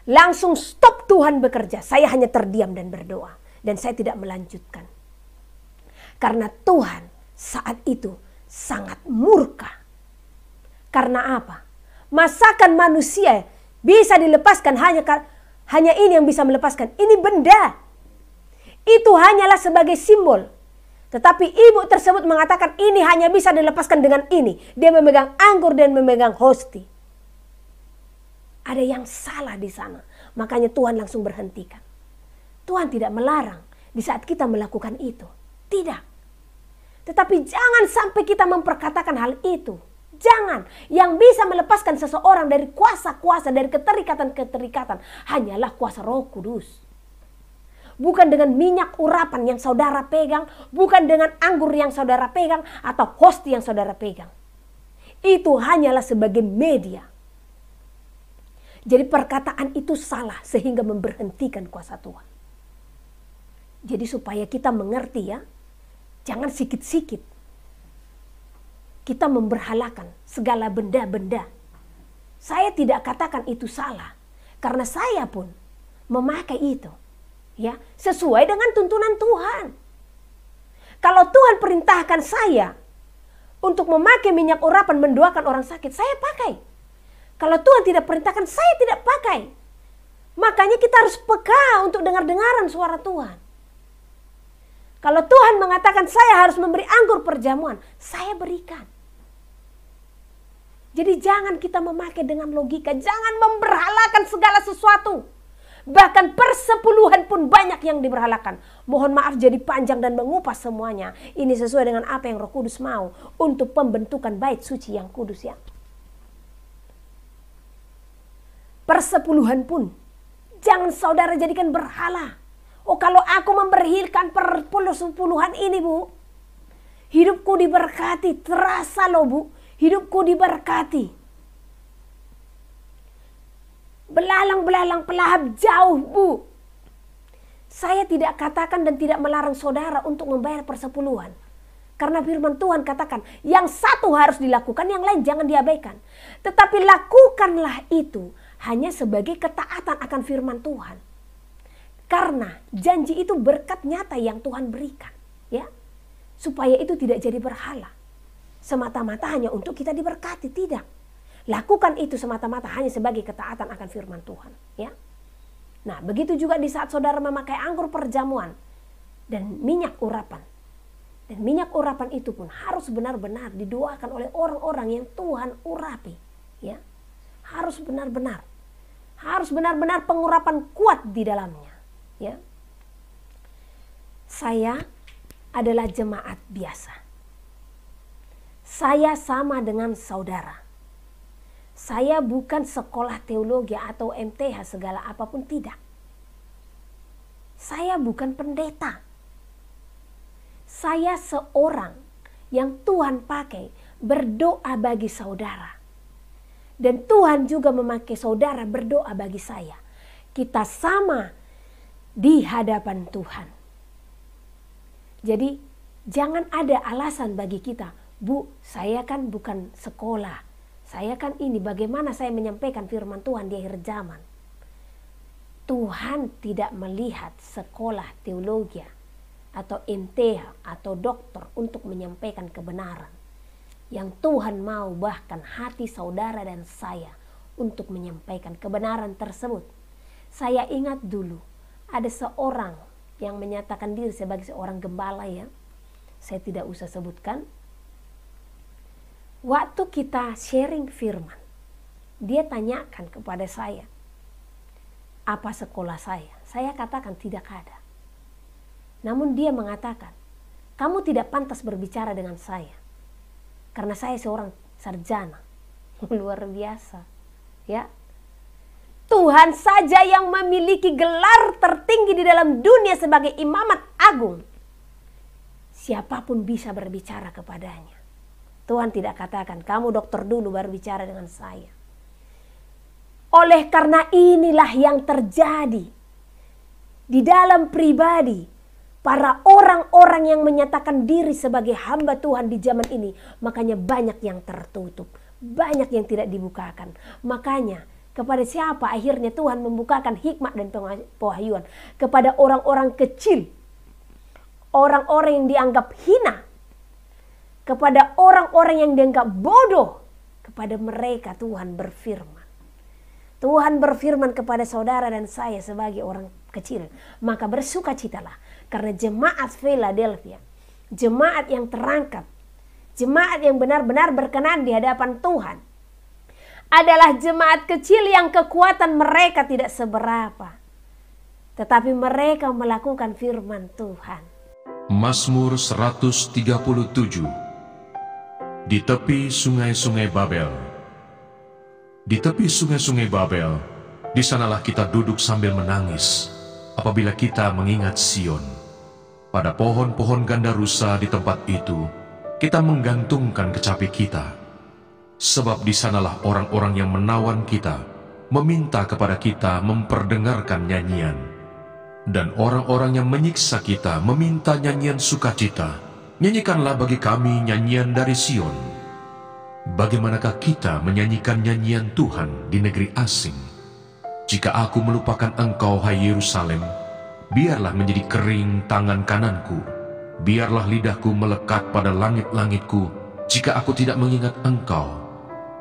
Langsung stop Tuhan bekerja. Saya hanya terdiam dan berdoa. Dan saya tidak melanjutkan. Karena Tuhan saat itu sangat murka. Karena apa? Masakan manusia bisa dilepaskan hanya ini yang bisa melepaskan. Ini benda. Itu hanyalah sebagai simbol. Tetapi ibu tersebut mengatakan ini hanya bisa dilepaskan dengan ini. Dia memegang anggur dan memegang hosti. Ada yang salah di sana. Makanya Tuhan langsung berhentikan. Tuhan tidak melarang di saat kita melakukan itu. Tidak. Tetapi jangan sampai kita memperkatakan hal itu. Jangan. Yang bisa melepaskan seseorang dari kuasa-kuasa, dari keterikatan-keterikatan, hanyalah kuasa Roh Kudus. Bukan dengan minyak urapan yang saudara pegang, bukan dengan anggur yang saudara pegang, atau hosti yang saudara pegang. Itu hanyalah sebagai media. Jadi perkataan itu salah sehingga memberhentikan kuasa Tuhan. Jadi supaya kita mengerti ya, jangan sikit-sikit kita memberhalakan segala benda-benda. Saya tidak katakan itu salah, karena saya pun memakai itu. Ya, sesuai dengan tuntunan Tuhan. Kalau Tuhan perintahkan saya untuk memakai minyak urapan mendoakan orang sakit, saya pakai. Kalau Tuhan tidak perintahkan, saya tidak pakai. Makanya kita harus peka untuk dengar-dengaran suara Tuhan. Kalau Tuhan mengatakan saya harus memberi anggur perjamuan, saya berikan. Jadi jangan kita memakai dengan logika, jangan memberhalakan segala sesuatu. Bahkan persepuluhan pun banyak yang diberhalakan. Mohon maaf jadi panjang dan mengupas semuanya. Ini sesuai dengan apa yang Roh Kudus mau untuk pembentukan bait suci yang kudus ya. Persepuluhan pun jangan saudara jadikan berhala. Oh kalau aku memberhilkan persepuluhan ini bu, hidupku diberkati. Terasa loh bu, hidupku diberkati. Belalang-belalang pelahap jauh bu. Saya tidak katakan dan tidak melarang saudara untuk membayar persepuluhan. Karena firman Tuhan katakan yang satu harus dilakukan, yang lain jangan diabaikan. Tetapi lakukanlah itu hanya sebagai ketaatan akan firman Tuhan. Karena janji itu berkat nyata yang Tuhan berikan. Ya, supaya itu tidak jadi berhala. Semata-mata hanya untuk kita diberkati, tidak. Lakukan itu semata-mata hanya sebagai ketaatan akan firman Tuhan. Ya. Nah, begitu juga di saat saudara memakai anggur perjamuan dan minyak urapan. Dan minyak urapan itu pun harus benar-benar didoakan oleh orang-orang yang Tuhan urapi. Ya. Harus benar-benar. Harus benar-benar pengurapan kuat di dalamnya. Ya. Saya adalah jemaat biasa. Saya sama dengan saudara. Saya bukan sekolah teologi atau MTH segala apapun, tidak. Saya bukan pendeta. Saya seorang yang Tuhan pakai berdoa bagi saudara. Dan Tuhan juga memakai saudara berdoa bagi saya. Kita sama di hadapan Tuhan. Jadi jangan ada alasan bagi kita, Bu, saya kan bukan sekolah. Saya kan ini bagaimana saya menyampaikan firman Tuhan di akhir zaman. Tuhan tidak melihat sekolah teologi atau MTH atau dokter untuk menyampaikan kebenaran. Yang Tuhan mau bahkan hati saudara dan saya untuk menyampaikan kebenaran tersebut. Saya ingat dulu ada seorang yang menyatakan diri sebagai seorang gembala ya. Saya tidak usah sebutkan. Waktu kita sharing firman, dia tanyakan kepada saya, apa sekolah saya? Saya katakan tidak ada. Namun dia mengatakan, kamu tidak pantas berbicara dengan saya. Karena saya seorang sarjana. Luar biasa. Ya. Tuhan saja yang memiliki gelar tertinggi di dalam dunia sebagai imamat agung. Siapapun bisa berbicara kepadanya. Tuhan tidak katakan, kamu dokter dulu baru bicara dengan saya. Oleh karena inilah yang terjadi di dalam pribadi para orang-orang yang menyatakan diri sebagai hamba Tuhan di zaman ini. Makanya banyak yang tertutup, banyak yang tidak dibukakan. Makanya kepada siapa akhirnya Tuhan membukakan hikmat dan pewahyuan? Kepada orang-orang kecil, orang-orang yang dianggap hina, kepada orang-orang yang dianggap bodoh. Kepada mereka Tuhan berfirman. Tuhan berfirman kepada saudara dan saya sebagai orang kecil. Maka bersukacitalah. Karena jemaat Philadelphia, jemaat yang terangkat, jemaat yang benar-benar berkenan di hadapan Tuhan, adalah jemaat kecil yang kekuatan mereka tidak seberapa. Tetapi mereka melakukan firman Tuhan. Mazmur 137. Di tepi sungai-sungai Babel. Di tepi sungai-sungai Babel, di sanalah kita duduk sambil menangis apabila kita mengingat Sion. Pada pohon-pohon gandarusa di tempat itu, kita menggantungkan kecapi kita. Sebab di sanalah orang-orang yang menawan kita, meminta kepada kita memperdengarkan nyanyian. Dan orang-orang yang menyiksa kita meminta nyanyian sukacita. Nyanyikanlah bagi kami nyanyian dari Sion. Bagaimanakah kita menyanyikan nyanyian Tuhan di negeri asing? Jika aku melupakan engkau, hai Yerusalem, biarlah menjadi kering tangan kananku. Biarlah lidahku melekat pada langit-langitku, jika aku tidak mengingat engkau.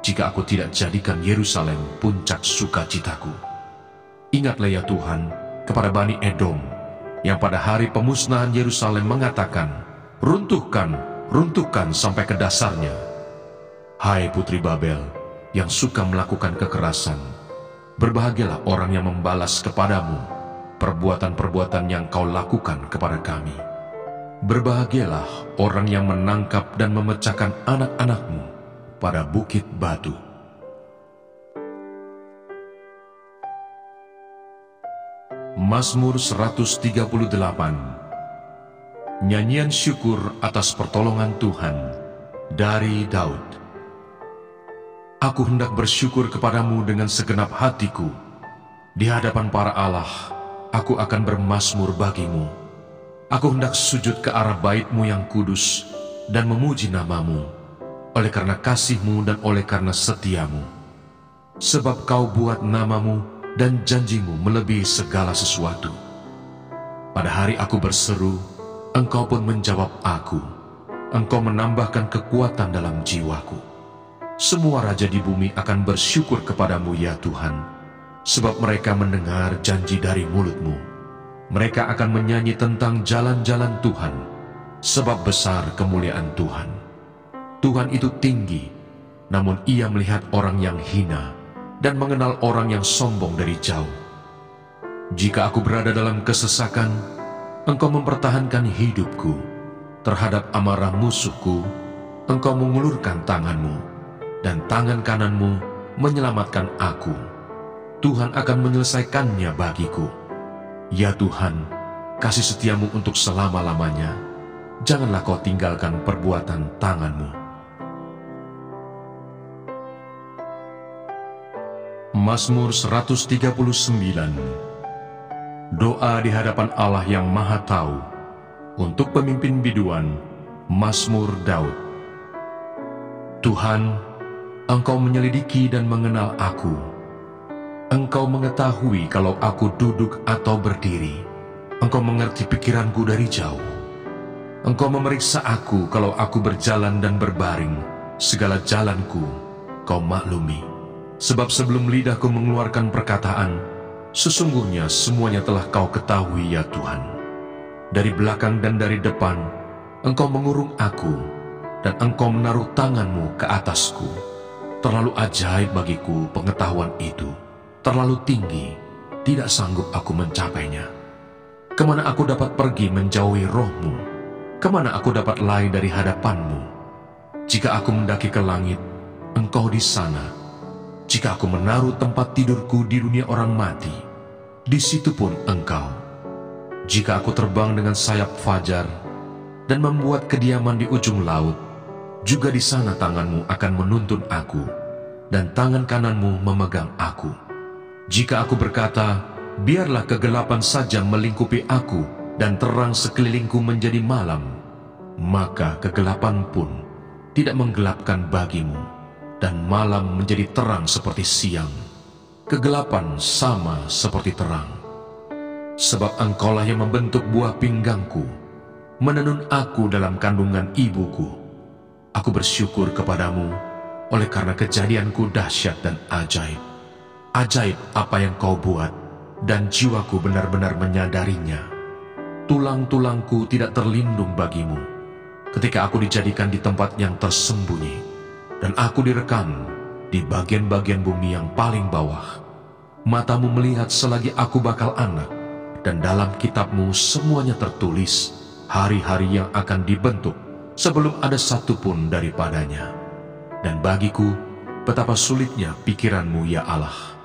Jika aku tidak jadikan Yerusalem puncak sukacitaku. Ingatlah ya Tuhan kepada Bani Edom, yang pada hari pemusnahan Yerusalem mengatakan, runtuhkan, runtuhkan sampai ke dasarnya. Hai putri Babel, yang suka melakukan kekerasan, berbahagialah orang yang membalas kepadamu perbuatan-perbuatan yang kau lakukan kepada kami. Berbahagialah orang yang menangkap dan memecahkan anak-anakmu pada bukit batu. Mazmur 138. Nyanyian syukur atas pertolongan Tuhan dari Daud. Aku hendak bersyukur kepadamu dengan segenap hatiku. Di hadapan para Allah, aku akan bermazmur bagimu. Aku hendak sujud ke arah bait-Mu yang kudus dan memuji nama-Mu, oleh karena kasih-Mu dan oleh karena setia-Mu. Sebab Kau buat nama-Mu dan janji-Mu melebihi segala sesuatu. Pada hari aku berseru, Engkau pun menjawab aku. Engkau menambahkan kekuatan dalam jiwaku. Semua raja di bumi akan bersyukur kepadamu ya Tuhan, sebab mereka mendengar janji dari mulut-Mu. Mereka akan menyanyi tentang jalan-jalan Tuhan, sebab besar kemuliaan Tuhan. Tuhan itu tinggi, namun Ia melihat orang yang hina dan mengenal orang yang sombong dari jauh. Jika aku berada dalam kesesakan, Engkau mempertahankan hidupku. Terhadap amarah musuhku, Engkau mengulurkan tangan-Mu, dan tangan kanan-Mu menyelamatkan aku. Tuhan akan menyelesaikannya bagiku. Ya Tuhan, kasih setia-Mu untuk selama-lamanya. Janganlah Kau tinggalkan perbuatan tangan-Mu. Mazmur 139. Doa di hadapan Allah yang Maha Tahu. Untuk pemimpin biduan, Mazmur Daud. Tuhan, Engkau menyelidiki dan mengenal aku. Engkau mengetahui kalau aku duduk atau berdiri. Engkau mengerti pikiranku dari jauh. Engkau memeriksa aku kalau aku berjalan dan berbaring. Segala jalanku Kau maklumi. Sebab sebelum lidahku mengeluarkan perkataan, sesungguhnya semuanya telah Kau ketahui ya Tuhan. Dari belakang dan dari depan, Engkau mengurung aku, dan Engkau menaruh tangan-Mu ke atasku. Terlalu ajaib bagiku pengetahuan itu. Terlalu tinggi, tidak sanggup aku mencapainya. Kemana aku dapat pergi menjauhi roh-Mu? Kemana aku dapat lari dari hadapan-Mu? Jika aku mendaki ke langit, Engkau di sana. Jika aku menaruh tempat tidurku di dunia orang mati, di situ pun Engkau. Jika aku terbang dengan sayap fajar dan membuat kediaman di ujung laut, juga di sana tangan-Mu akan menuntun aku, dan tangan kanan-Mu memegang aku. Jika aku berkata, biarlah kegelapan saja melingkupi aku, dan terang sekelilingku menjadi malam, maka kegelapan pun tidak menggelapkan bagimu, dan malam menjadi terang seperti siang. Kegelapan sama seperti terang. Sebab Engkaulah yang membentuk buah pinggangku, menenun aku dalam kandungan ibuku. Aku bersyukur kepadamu oleh karena kejadianku dahsyat dan ajaib. Ajaib apa yang Kau buat, dan jiwaku benar-benar menyadarinya. Tulang-tulangku tidak terlindung bagimu ketika aku dijadikan di tempat yang tersembunyi, dan aku direkam di bagian-bagian bumi yang paling bawah. Matamu melihat selagi aku bakal anak, dan dalam kitab-Mu semuanya tertulis hari-hari yang akan dibentuk sebelum ada satu pun daripadanya. Dan bagiku, betapa sulitnya pikiran-Mu ya Allah.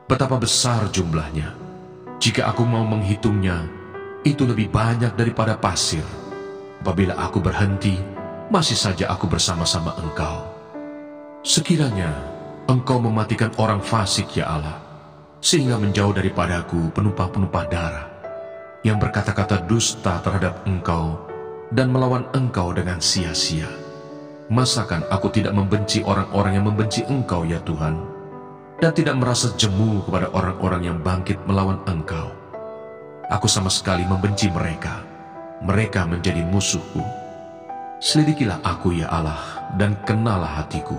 Betapa besar jumlahnya. Jika aku mau menghitungnya, itu lebih banyak daripada pasir. Apabila aku berhenti, masih saja aku bersama-sama Engkau. Sekiranya Engkau mematikan orang fasik ya Allah, sehingga menjauh daripadaku penumpah-penumpah darah yang berkata-kata dusta terhadap Engkau dan melawan Engkau dengan sia-sia. Masakan aku tidak membenci orang-orang yang membenci Engkau ya Tuhan, dan tidak merasa jemu kepada orang-orang yang bangkit melawan Engkau? Aku sama sekali membenci mereka. Mereka menjadi musuhku. Selidikilah aku ya Allah, dan kenalah hatiku.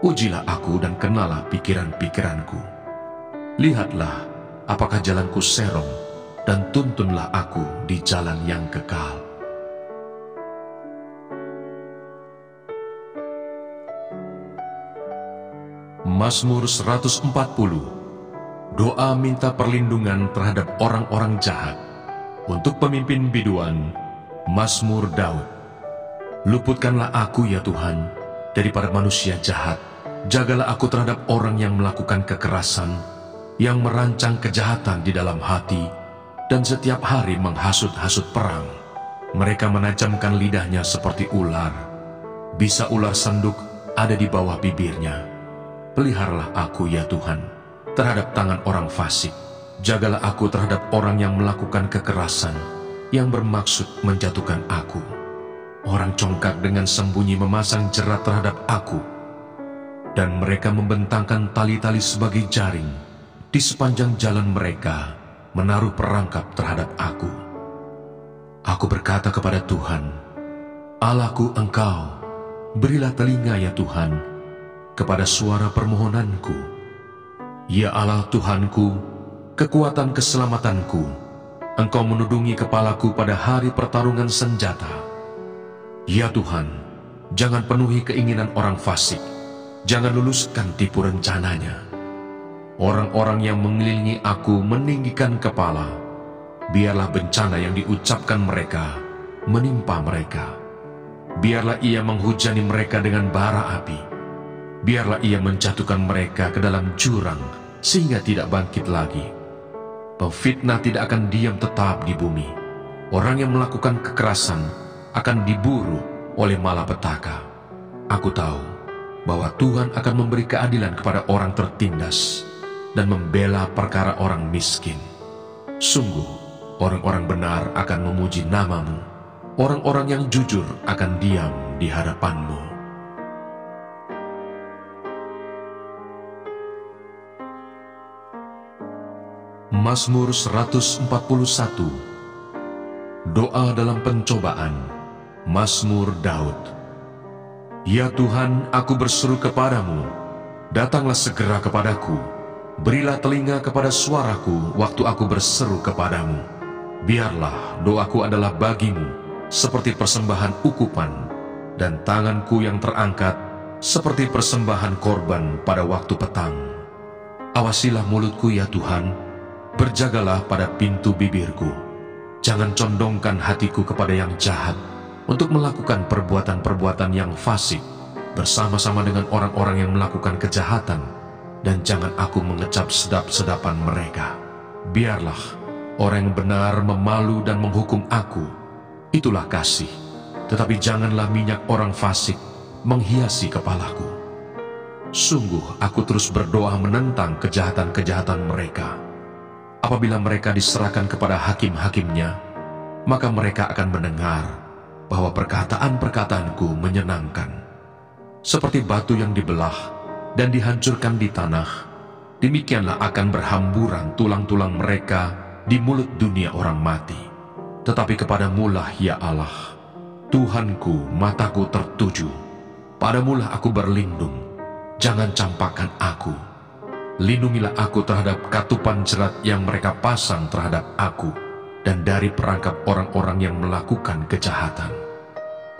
Ujilah aku dan kenalah pikiran-pikiranku. Lihatlah apakah jalanku serong, dan tuntunlah aku di jalan yang kekal. Mazmur 140. Doa minta perlindungan terhadap orang-orang jahat. Untuk pemimpin biduan, Mazmur Daud. Luputkanlah aku ya Tuhan daripada manusia jahat. Jagalah aku terhadap orang yang melakukan kekerasan, yang merancang kejahatan di dalam hati, dan setiap hari menghasut-hasut perang. Mereka menajamkan lidahnya seperti ular. Bisa ular senduk ada di bawah bibirnya. Peliharalah aku ya Tuhan terhadap tangan orang fasik. Jagalah aku terhadap orang yang melakukan kekerasan, yang bermaksud menjatuhkan aku. Orang congkak dengan sembunyi memasang jerat terhadap aku, dan mereka membentangkan tali-tali sebagai jaring. Di sepanjang jalan mereka menaruh perangkap terhadap aku. Aku berkata kepada Tuhan, Allahku Engkau, berilah telinga ya Tuhan kepada suara permohonanku. Ya Allah Tuhanku, kekuatan keselamatanku, Engkau menudungi kepalaku pada hari pertarungan senjata. Ya Tuhan, jangan penuhi keinginan orang fasik, jangan luluskan tipu rencananya. Orang-orang yang mengelilingi aku meninggikan kepala. Biarlah bencana yang diucapkan mereka menimpa mereka. Biarlah ia menghujani mereka dengan bara api. Biarlah ia menjatuhkan mereka ke dalam jurang sehingga tidak bangkit lagi. Pemfitnah tidak akan diam tetap di bumi. Orang yang melakukan kekerasan akan diburu oleh malapetaka. Aku tahu bahwa Tuhan akan memberi keadilan kepada orang tertindas dan membela perkara orang miskin. Sungguh, orang-orang benar akan memuji nama-Mu. Orang-orang yang jujur akan diam di hadapan-Mu. Mazmur 141. Doa dalam pencobaan. Mazmur Daud. Ya Tuhan, aku berseru kepadamu, datanglah segera kepadaku. Berilah telinga kepada suaraku waktu aku berseru kepadamu. Biarlah doaku adalah bagimu seperti persembahan ukupan, dan tanganku yang terangkat seperti persembahan korban pada waktu petang. Awasilah mulutku ya Tuhan, berjagalah pada pintu bibirku. Jangan condongkan hatiku kepada yang jahat, untuk melakukan perbuatan-perbuatan yang fasik bersama-sama dengan orang-orang yang melakukan kejahatan, dan jangan aku mengecap sedap-sedapan mereka. Biarlah orang yang benar memalu dan menghukum aku, itulah kasih. Tetapi janganlah minyak orang fasik menghiasi kepalaku. Sungguh aku terus berdoa menentang kejahatan-kejahatan mereka. Apabila mereka diserahkan kepada hakim-hakimnya, maka mereka akan mendengar bahwa perkataan-perkataanku menyenangkan. Seperti batu yang dibelah dan dihancurkan di tanah, demikianlah akan berhamburan tulang-tulang mereka di mulut dunia orang mati. Tetapi kepadamulah ya Allah, Tuhanku, mataku tertuju. Padamulah aku berlindung, jangan campakkan aku. Lindungilah aku terhadap katupan jerat yang mereka pasang terhadap aku, dan dari perangkap orang-orang yang melakukan kejahatan.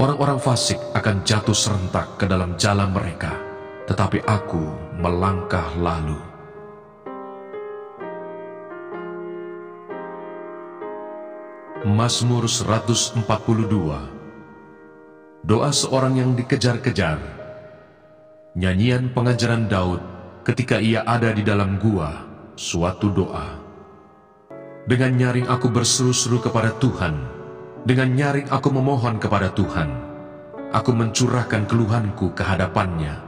Orang-orang fasik akan jatuh serentak ke dalam jalan mereka, tetapi aku melangkah lalu. Mazmur 142. Doa seorang yang dikejar-kejar. Nyanyian pengajaran Daud ketika ia ada di dalam gua, suatu doa. Dengan nyaring aku berseru-seru kepada Tuhan, dengan nyaring aku memohon kepada Tuhan. Aku mencurahkan keluhanku ke hadapannya,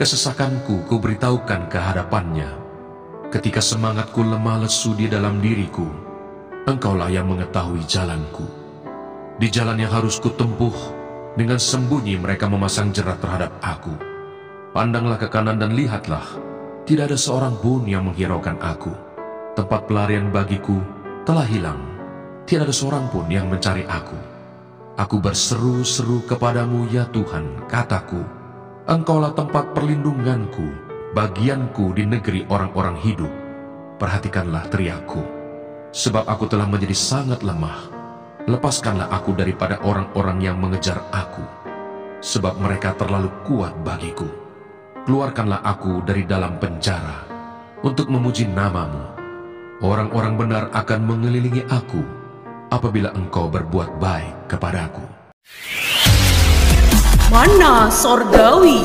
kesesakanku kuberitahukan ke hadapannya. Ketika semangatku lemah lesu di dalam diriku, Engkaulah yang mengetahui jalanku. Di jalan yang harus kutempuh, dengan sembunyi mereka memasang jerat terhadap aku. Pandanglah ke kanan dan lihatlah, tidak ada seorang pun yang menghiraukan aku. Tempat pelarian bagiku telah hilang, tidak ada seorang pun yang mencari aku. Aku berseru-seru kepadamu ya Tuhan, kataku, Engkaulah tempat perlindunganku, bagianku di negeri orang-orang hidup. Perhatikanlah teriakku, sebab aku telah menjadi sangat lemah. Lepaskanlah aku daripada orang-orang yang mengejar aku, sebab mereka terlalu kuat bagiku. Keluarkanlah aku dari dalam penjara, untuk memuji namamu. Orang-orang benar akan mengelilingi aku, apabila Engkau berbuat baik kepadaku. Mana Sorgawi.